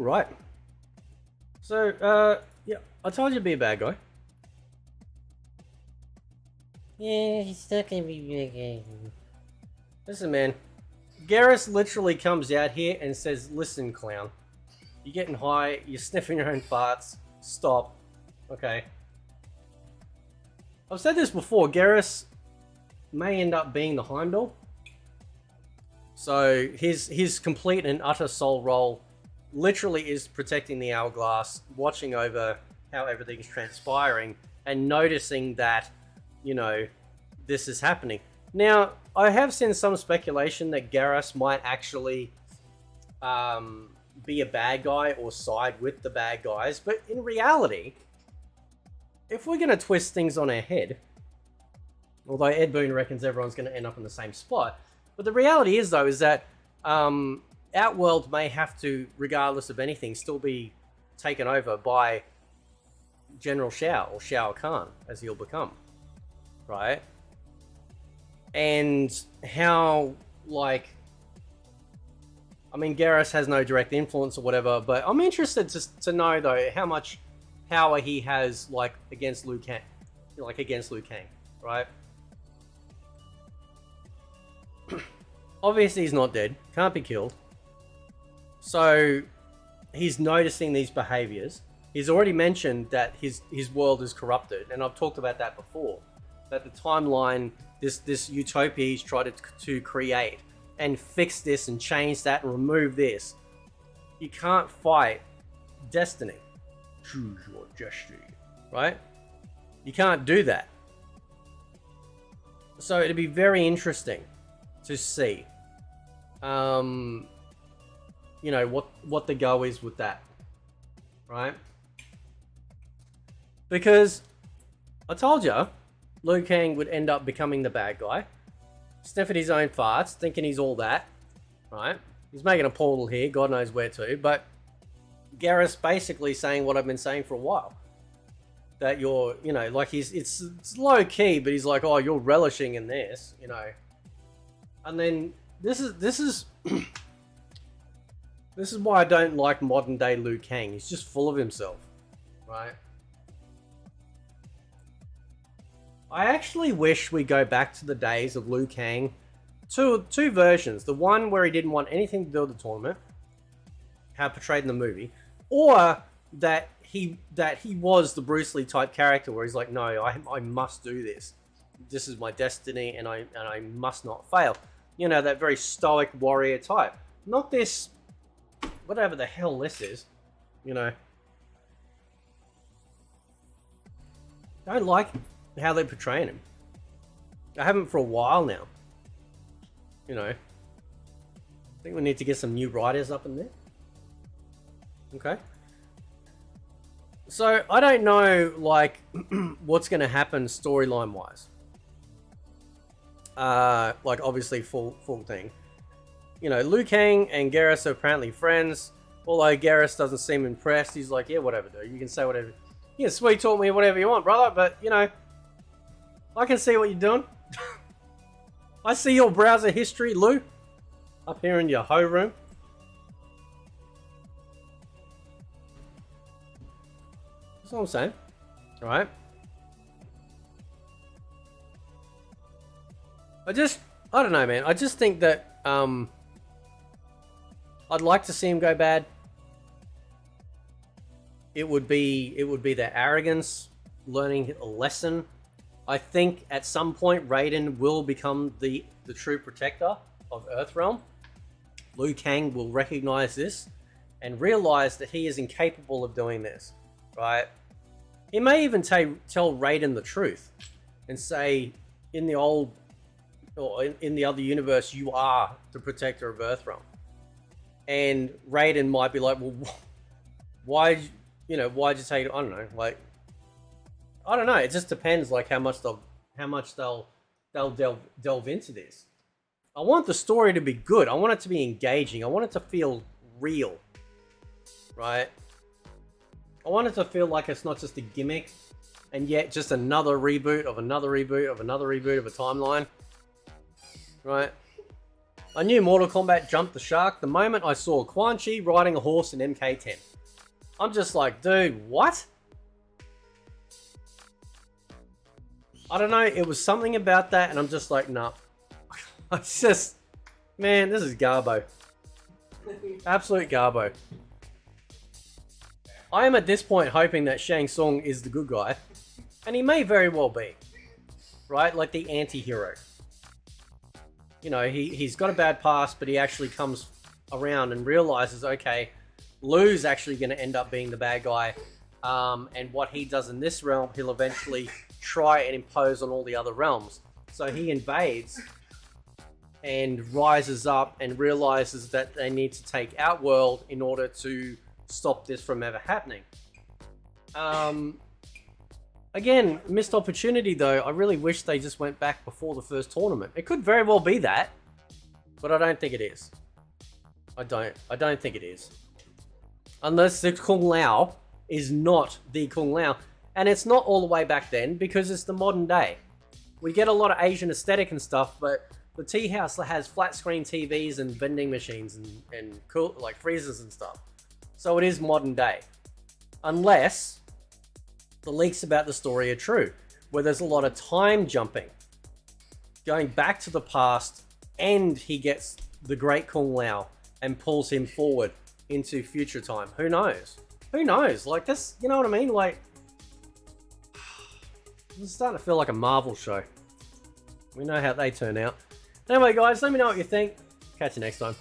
Right. So, yeah, I told you to be a bad guy. Yeah, he's not gonna be big. Listen, man. Garrus literally comes out here and says, "Listen, clown. You're getting high. You're sniffing your own farts. Stop." Okay. I've said this before. Garrus may end up being the Heimdall. So his complete and utter sole role literally is protecting the hourglass, watching over how everything's transpiring, and noticing that, you know, this is happening. Now, I have seen some speculation that Garrus might actually be a bad guy or side with the bad guys, but in reality, if we're going to twist things on our head, although Ed Boon reckons everyone's going to end up in the same spot, but the reality is, though, is that Outworld may have to, regardless of anything, still be taken over by General Shao, or Shao Kahn, as he'll become, right? And how, like, I mean, Garrus has no direct influence or whatever, but I'm interested to know, though, how much power he has, like, against Liu Kang, right? Obviously, he's not dead. Can't be killed. So, he's noticing these behaviors. He's already mentioned that his world is corrupted, and I've talked about that before. That the timeline, this utopia he's tried to create and fix this and change that and remove this. You can't fight destiny. Choose your destiny, right? You can't do that. So it'd be very interesting to see, you know, what the go is with that, right? Because I told you, Liu Kang would end up becoming the bad guy, sniffing his own farts, thinking he's all that, right? He's making a portal here, God knows where to, but Garrus basically saying what I've been saying for a while. That you're, you know, like it's low key, but he's like, oh, you're relishing in this, you know. And then this is this is why I don't like modern day Liu Kang. He's just full of himself, right? I actually wish we go back to the days of Liu Kang. Two versions. The one where he didn't want anything to do with the tournament, how portrayed in the movie, or that he was the Bruce Lee type character where he's like, no, I must do this. This is my destiny, and I must not fail. You know, that very stoic warrior type. Not this, whatever the hell this is. You know, I don't like how they're portraying him. I haven't for a while now. You know, I think we need to get some new writers up in there. Okay. So, I don't know, like, what's going to happen storyline-wise. Like, obviously, full thing. You know, Liu Kang and Garrus are apparently friends. Although Garrus doesn't seem impressed. He's like, yeah, whatever, dude. You can say whatever. You can sweet talk me whatever you want, brother. But, you know, I can see what you're doing. I see your browser history, Lou. Up here in your hoe room. That's what I'm saying. Alright. I don't know, man. I just think that, I'd like to see him go bad. It would be their arrogance, learning a lesson. I think at some point Raiden will become the true protector of Earthrealm. Liu Kang will recognize this and realize that he is incapable of doing this, right? He may even tell Raiden the truth and say, in the old, or in the other universe, you are the protector of Earthrealm. And Raiden might be like, well, why'd you take it? I don't know, like, I don't know. It just depends, like, how much they'll delve into this. I want the story to be good. I want it to be engaging. I want it to feel real, right? I want it to feel like it's not just a gimmick, and yet just another reboot of another reboot of another reboot of a timeline, right? I knew Mortal Kombat jumped the shark the moment I saw Quan Chi riding a horse in MK10. I'm just like, dude, what? I don't know, it was something about that and I'm just like, nah. It's just, man, this is garbo. Absolute garbo. I am at this point hoping that Shang Tsung is the good guy. And he may very well be. Right? Like the anti-hero. You know, he's got a bad past, but he actually comes around and realizes, okay, Liu's actually going to end up being the bad guy. And what he does in this realm, he'll eventually try and impose on all the other realms. So he invades and rises up and realizes that they need to take Outworld in order to stop this from ever happening. Again, missed opportunity though. I really wish they just went back before the first tournament. It could very well be that, but I don't think it is. I don't think it is. Unless the Kung Lao is not the Kung Lao. And it's not all the way back then because it's the modern day. We get a lot of Asian aesthetic and stuff, but the tea house has flat screen TVs and vending machines and cool, like freezers and stuff. So it is modern day. Unless the leaks about the story are true, where there's a lot of time jumping, going back to the past, and he gets the great Kung Lao and pulls him forward into future time. Who knows? Who knows? Like this, you know what I mean? Like, it's starting to feel like a Marvel show. We know how they turn out. Anyway, guys, let me know what you think. Catch you next time.